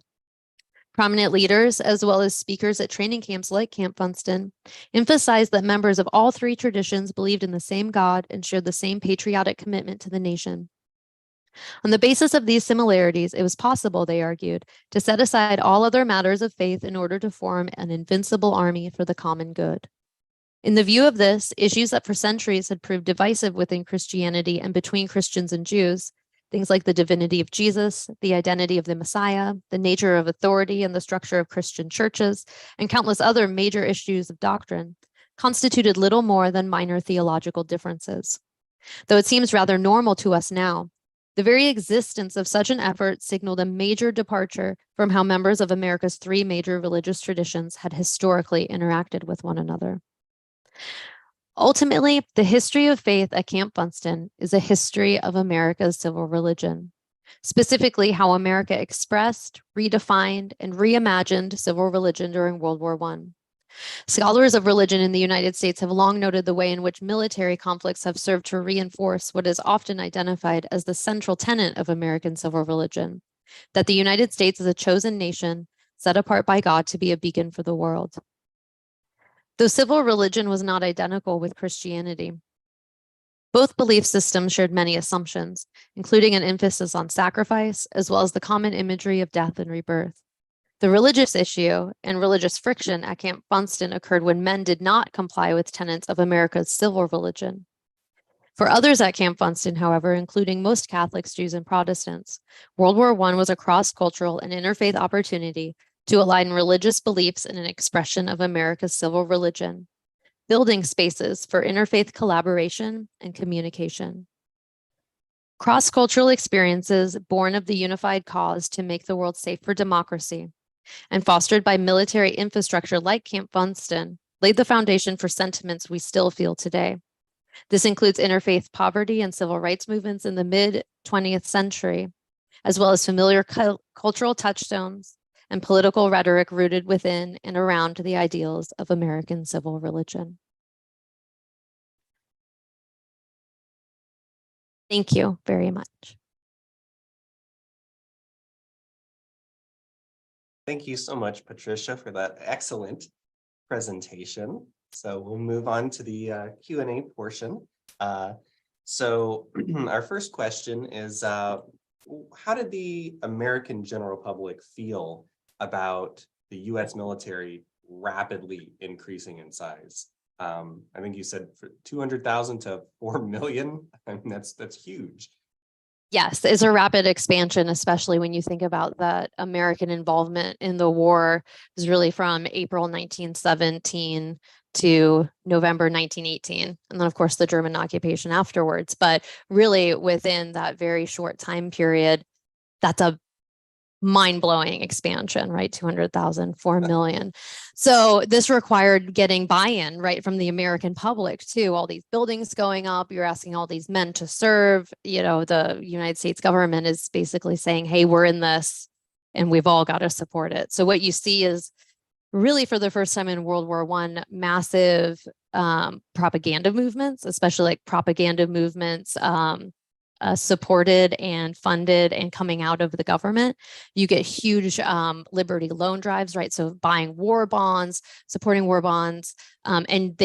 Prominent leaders, as well as speakers at training camps like Camp Funston, emphasized that members of all three traditions believed in the same God and shared the same patriotic commitment to the nation. On the basis of these similarities, it was possible, they argued, to set aside all other matters of faith in order to form an invincible army for the common good. In the view of this, issues that for centuries had proved divisive within Christianity and between Christians and Jews, things like the divinity of Jesus, the identity of the Messiah, the nature of authority and the structure of Christian churches, and countless other major issues of doctrine, constituted little more than minor theological differences. Though it seems rather normal to us now, the very existence of such an effort signaled a major departure from how members of America's three major religious traditions had historically interacted with one another. Ultimately, the history of faith at Camp Funston is a history of America's civil religion, specifically how America expressed, redefined, and reimagined civil religion during World War I. Scholars of religion in the United States have long noted the way in which military conflicts have served to reinforce what is often identified as the central tenet of American civil religion, that the United States is a chosen nation set apart by God to be a beacon for the world. Though civil religion was not identical with Christianity, both belief systems shared many assumptions, including an emphasis on sacrifice, as well as the common imagery of death and rebirth. The religious issue and religious friction at Camp Funston occurred when men did not comply with tenets of America's civil religion. For others at Camp Funston, however, including most Catholics, Jews, and Protestants, World War I was a cross-cultural and interfaith opportunity to align religious beliefs in an expression of America's civil religion, building spaces for interfaith collaboration and communication. Cross-cultural experiences born of the unified cause to make the world safe for democracy and fostered by military infrastructure like Camp Funston laid the foundation for sentiments we still feel today. This includes interfaith poverty and civil rights movements in the mid-20th century, as well as familiar cultural touchstones and political rhetoric rooted within and around the ideals of American civil religion. Thank you very much. Thank you so much, Patricia, for that excellent presentation. So we'll move on to the Q&A portion. So our first question is, how did the American general public feel about the U.S. military rapidly increasing in size? I think you said 200,000 to 4 million. I mean, that's huge. Yes, it's a rapid expansion, especially when you think about that American involvement in the war was really from April 1917 to November 1918. And then, of course, the German occupation afterwards. But really, within that very short time period, that's a mind-blowing expansion, right? 200,000, 4 million. So this required getting buy-in, right, from the American public too. All these buildings going up, you're asking all these men to serve. You know, the United States government is basically saying, hey, we're in this and we've all got to support it. So what you see is really for the first time in World War I, massive propaganda movements, especially like propaganda movements supported and funded and coming out of the government. You get huge Liberty loan drives, right? So buying war bonds, supporting war bonds, and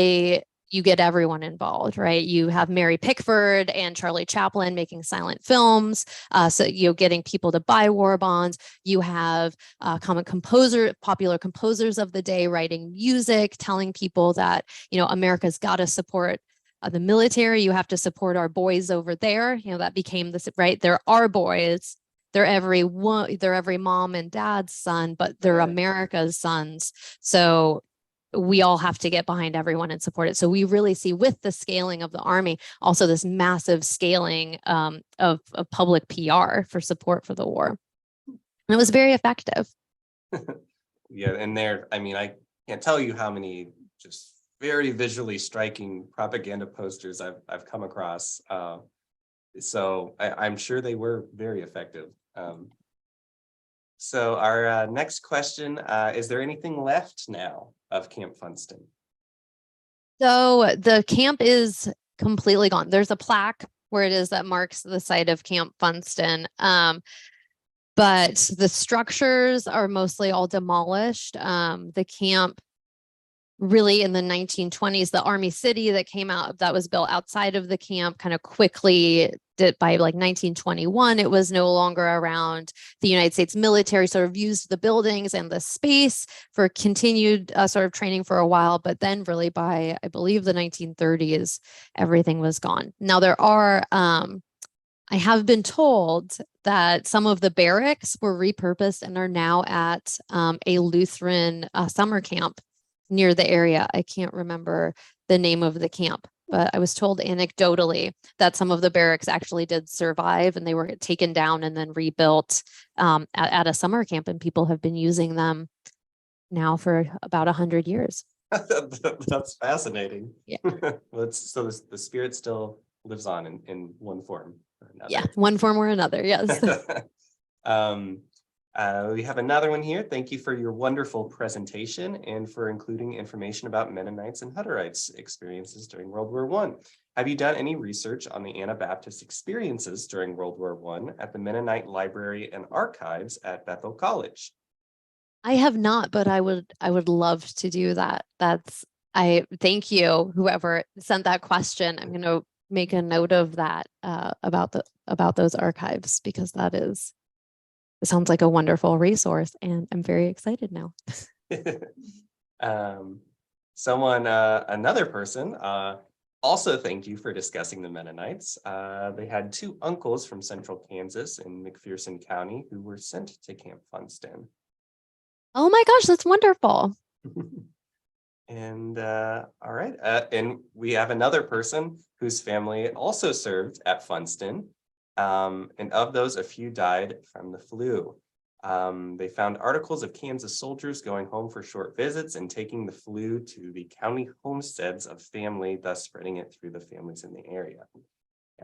you get everyone involved, right? You have Mary Pickford and Charlie Chaplin making silent films, so you're getting people to buy war bonds. You have popular composers of the day writing music, telling people that, you know, America's got to support the military. You have to support our boys over there. You know, that became this, right? They're our boys. They're every mom and dad's son, but they're America's sons. So we all have to get behind everyone and support it. So we really see with the scaling of the Army, also this massive scaling of public PR for support for the war. And it was very effective. Yeah, and I mean, I can't tell you how many just very visually striking propaganda posters I've come across. So I'm sure they were very effective. So our next question, is there anything left now of Camp Funston? So the camp is completely gone. There's a plaque where it is that marks the site of Camp Funston. But the structures are mostly all demolished. The camp really in the 1920s, the Army City that came out, that was built outside of the camp kind of quickly did by like 1921, it was no longer around. The United States military sort of used the buildings and the space for continued sort of training for a while, but then really by, I believe, the 1930s, everything was gone. Now there are, I have been told that some of the barracks were repurposed and are now at a Lutheran summer camp near the area. I can't remember the name of the camp, but I was told anecdotally that some of the barracks actually did survive and they were taken down and then rebuilt at a summer camp, and people have been using them now for about 100 years. That's fascinating. Yeah. So the spirit still lives on in one form or another. Yeah, one form or another, yes. We have another one here. Thank you for your wonderful presentation and for including information about Mennonites and Hutterites experiences during World War I. Have you done any research on the Anabaptist experiences during World War I at the Mennonite Library and Archives at Bethel College? I have not, but I would love to do that. I thank you, whoever sent that question. I'm going to make a note of that about those archives, because it sounds like a wonderful resource, and I'm very excited now. Another person also thanked you for discussing the Mennonites. They had two uncles from central Kansas in McPherson County who were sent to Camp Funston. Oh my gosh, that's wonderful. And all right. And we have another person whose family also served at Funston. And of those, a few died from the flu. They found articles of Kansas soldiers going home for short visits and taking the flu to the county homesteads of family, thus spreading it through the families in the area.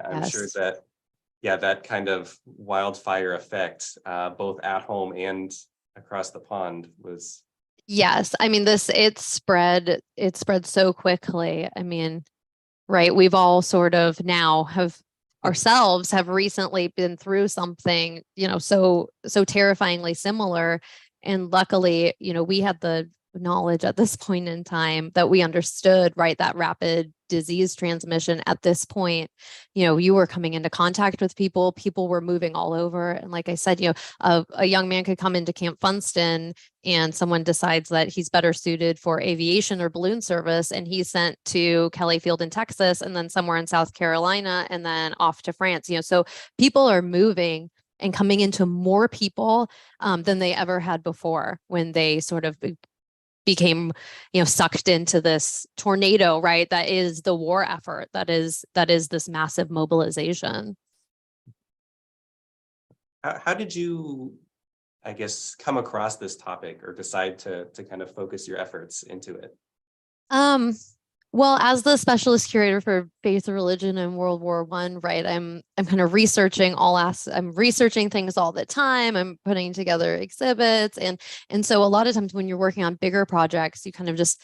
I'm sure Yes. that, yeah, that kind of wildfire effect, both at home and across the pond was. Yes. I mean, it spread so quickly. I mean, right. We've all sort of now have ourselves have recently been through something, so terrifyingly similar. And luckily, we had the knowledge at this point in time that we understood, right, that rapid disease transmission at this point. You were coming into contact with people were moving all over. And like I said, a young man could come into Camp Funston and someone decides that he's better suited for aviation or balloon service, and he's sent to Kelly Field in Texas, and then somewhere in South Carolina, and then off to France. So people are moving and coming into more people than they ever had before when they sort of became sucked into this tornado, right? That is the war effort. That is this massive mobilization. How did you, I guess, come across this topic or decide to kind of focus your efforts into it? Well, as the specialist curator for faith, religion, and World War One, right? I'm kind of researching I'm researching things all the time. I'm putting together exhibits, and so a lot of times when you're working on bigger projects, you kind of just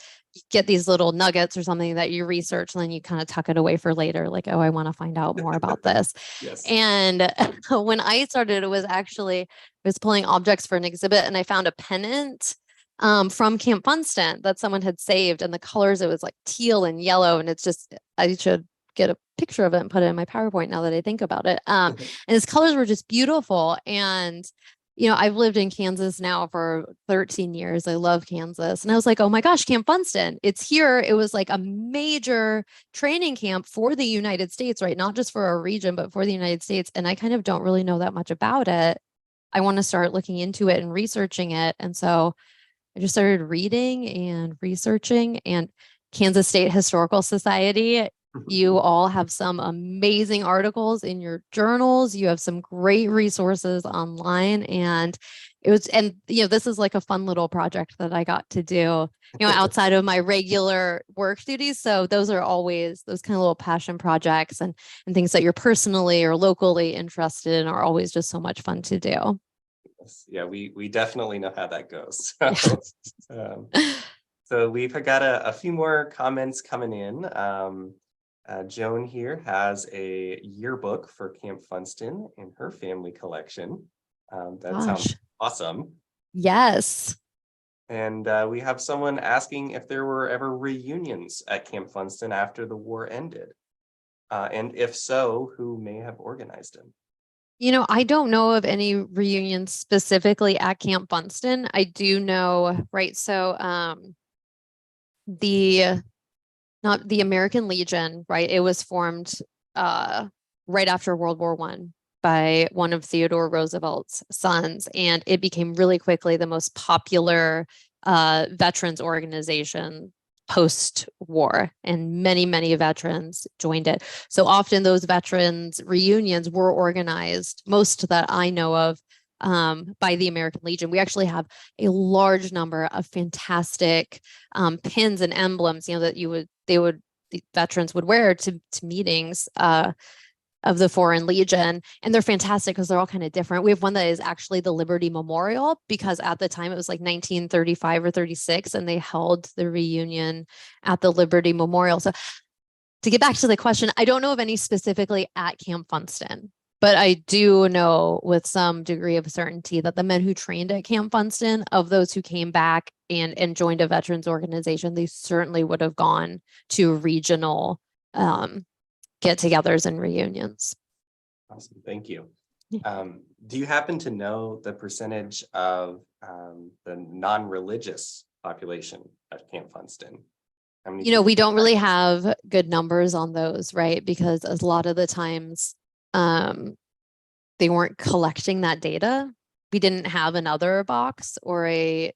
get these little nuggets or something that you research, and then you kind of tuck it away for later, like, oh, I want to find out more about this. Yes. And when I started, I was pulling objects for an exhibit, and I found a pennant from Camp Funston that someone had saved, and the colors, it was like teal and yellow, and I should get a picture of it and put it in my PowerPoint now that I think about it. And his colors were just beautiful. And I've lived in Kansas now for 13 years. I love Kansas. And I was like, oh my gosh, Camp Funston, it's here. It was like a major training camp for the United States, right? Not just for our region, but for the United States. And I kind of don't really know that much about it. I want to start looking into it and researching it. And so I just started reading and researching. And Kansas State Historical Society, you all have some amazing articles in your journals. You have some great resources online. And this is like a fun little project that I got to do, outside of my regular work duties. So those are always those kind of little passion projects, and things that you're personally or locally interested in are always just so much fun to do. Yeah, we definitely know how that goes. So we've got a few more comments coming in. Joan here has a yearbook for Camp Funston in her family collection. That sounds awesome. Yes. And we have someone asking if there were ever reunions at Camp Funston after the war ended. And if so, who may have organized them? I don't know of any reunions specifically at Camp Funston. I do know, right? So, not the American Legion, right? It was formed right after World War One by one of Theodore Roosevelt's sons, and it became really quickly the most popular veterans organization post-war, and many veterans joined it. So often those veterans reunions were organized, most that I know of, by the American Legion. We actually have a large number of fantastic pins and emblems, that the veterans would wear to meetings of the Foreign Legion. And they're fantastic because they're all kind of different. We have one that is actually the Liberty Memorial, because at the time it was like 1935 or 36, and they held the reunion at the Liberty Memorial. So to get back to the question, I don't know of any specifically at Camp Funston, but I do know with some degree of certainty that the men who trained at Camp Funston, of those who came back and joined a veterans organization, they certainly would have gone to regional get-togethers and reunions. Awesome, thank you. Do you happen to know the percentage of the non-religious population at Camp Funston? We don't really have good numbers on those, right? Because a lot of the times they weren't collecting that data. We didn't have another box or a,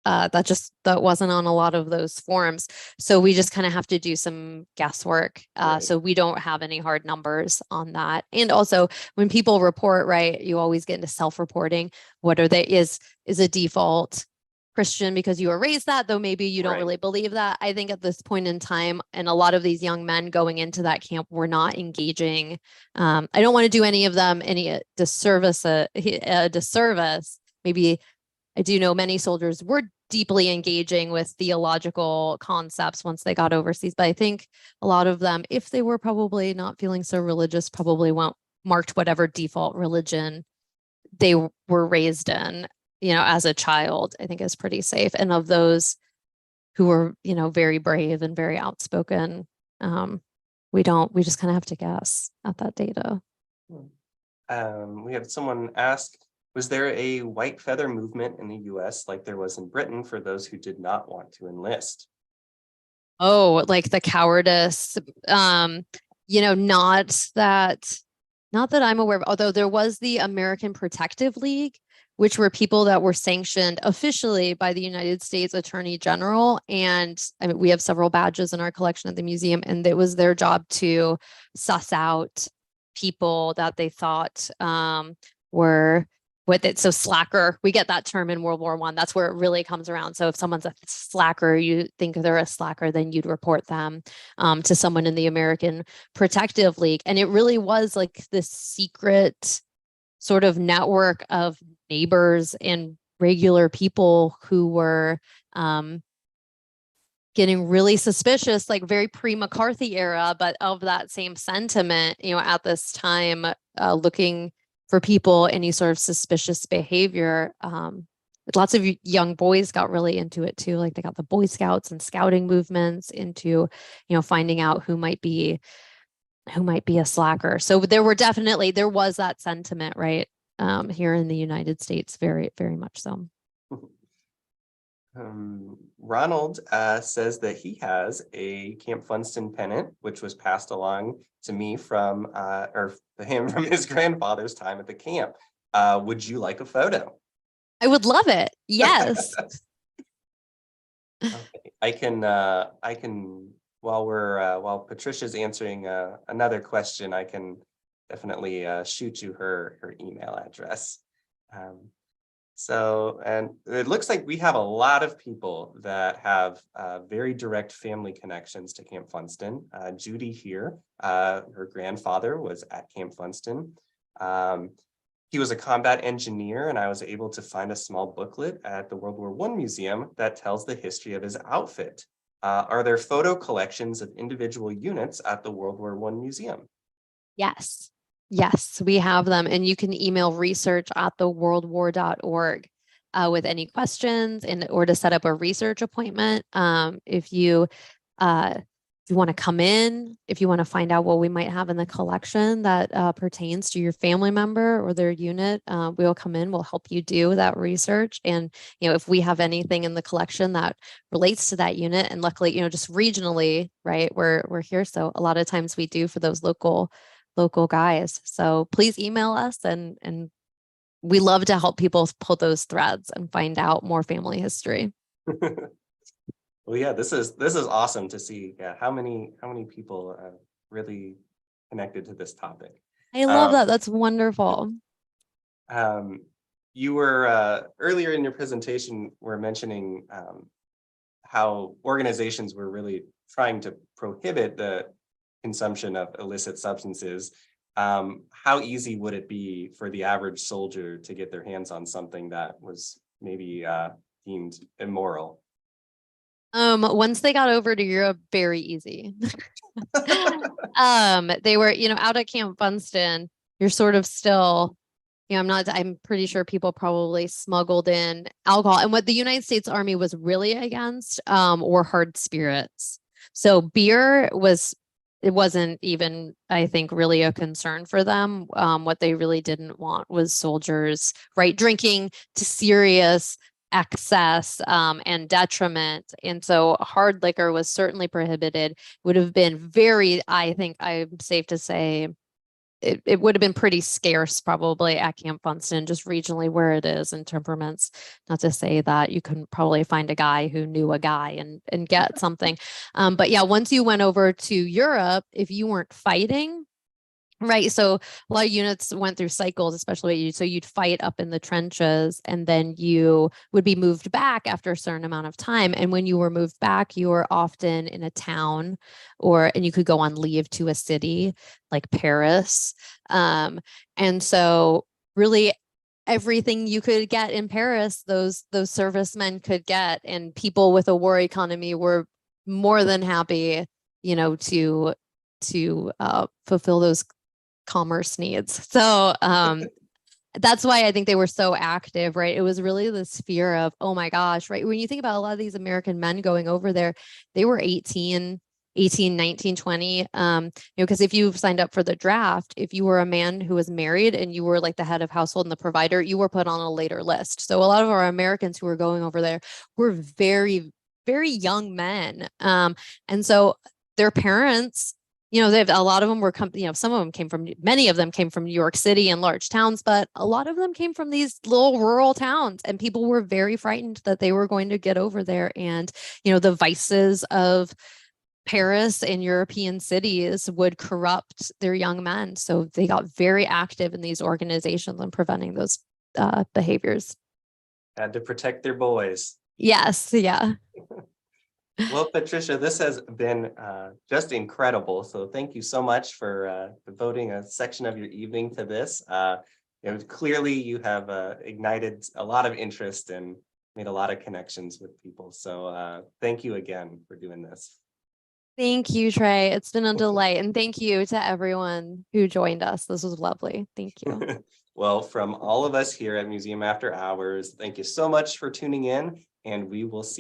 that wasn't on a lot of those forms. So we just kind of have to do some guesswork. Right. So we don't have any hard numbers on that. And also when people report, right, you always get into self-reporting. What are they, is a default Christian because you were raised that, though maybe you don't Right. really believe that. I think at this point in time, and a lot of these young men going into that camp were not engaging. I don't want to do any of them any disservice. Maybe I do know many soldiers were deeply engaging with theological concepts once they got overseas, but I think a lot of them, if they were probably not feeling so religious, probably won't marked whatever default religion they were raised in, as a child. I think is pretty safe. And of those who were, very brave and very outspoken, we just kind of have to guess at that data. We have someone ask, was there a white feather movement in the US like there was in Britain for those who did not want to enlist? Oh, like the cowardice, not that I'm aware of, although there was the American Protective League, which were people that were sanctioned officially by the United States Attorney General. And I mean, we have several badges in our collection at the museum, and it was their job to suss out people that they thought were with it. So slacker, we get that term in World War I. That's where it really comes around. So if someone's a slacker, you think they're a slacker, then you'd report them to someone in the American Protective League. And it really was like this secret sort of network of neighbors and regular people who were getting really suspicious, like very pre-McCarthy era, but of that same sentiment, at this time, looking for people, any sort of suspicious behavior. Lots of young boys got really into it too. Like they got the Boy Scouts and scouting movements into, finding out who might be a slacker. So there was that sentiment, right? Here in the United States, very, very much so. Ronald says that he has a Camp Funston pennant, which was passed along to me from from his grandfather's time at the camp. Would you like a photo? I would love it. Yes. Okay. I can while Patricia's answering another question, I can definitely shoot you her email address. And it looks like we have a lot of people that have very direct family connections to Camp Funston. Judy here, her grandfather was at Camp Funston. He was a combat engineer, and I was able to find a small booklet at the World War I Museum that tells the history of his outfit. Are there photo collections of individual units at the World War I Museum? Yes. Yes, we have them. And you can email research@theworldwar.org with any questions or to set up a research appointment. If you want to come in, if you want to find out what we might have in the collection that pertains to your family member or their unit, we will come in, we'll help you do that research. And, if we have anything in the collection that relates to that unit, and luckily, just regionally, right, we're here. So a lot of times we do for those local guys. So please email us, and we love to help people pull those threads and find out more family history. Well, yeah, this is awesome to see. Yeah, how many people are really connected to this topic. I love that. That's wonderful. You were earlier in your presentation were mentioning how organizations were really trying to prohibit the consumption of illicit substances. How easy would it be for the average soldier to get their hands on something that was maybe deemed immoral? Once they got over to Europe, very easy. They were, out at Camp Funston, you're sort of still, I'm pretty sure people probably smuggled in alcohol. And what the United States Army was really against were hard spirits. So beer it wasn't even, I think, really a concern for them. What they really didn't want was soldiers, right, drinking to serious excess and detriment. And so hard liquor was certainly prohibited. Would have been very, I think I'm safe to say, it would have been pretty scarce probably at Camp Funston, just regionally where it is in temperaments. Not to say that you couldn't probably find a guy who knew a guy and get something. But yeah, once you went over to Europe, if you weren't fighting, right. So a lot of units went through cycles, especially so you'd fight up in the trenches and then you would be moved back after a certain amount of time. And when you were moved back, you were often in a town and you could go on leave to a city like Paris. And so really everything you could get in Paris, those servicemen could get, and people with a war economy were more than happy, to fulfill those commerce needs. So that's why I think they were so active, right? It was really this fear of, oh my gosh, right? When you think about a lot of these American men going over there, they were 18, 19, 20. Because if you signed up for the draft, if you were a man who was married and you were like the head of household and the provider, you were put on a later list. So a lot of our Americans who were going over there were very, very young men. And so their parents, they've a lot of them were some of them many of them came from New York City and large towns, but a lot of them came from these little rural towns, and people were very frightened that they were going to get over there. And, the vices of Paris and European cities would corrupt their young men. So they got very active in these organizations and preventing those behaviors. Had to protect their boys. Yes. Yeah. Well, Patricia, this has been just incredible. So thank you so much for devoting a section of your evening to this. Clearly, you have ignited a lot of interest and made a lot of connections with people. So thank you again for doing this. Thank you, Trey. It's been a delight. And thank you to everyone who joined us. This was lovely. Thank you. Well, from all of us here at Museum After Hours, thank you so much for tuning in, and we will see you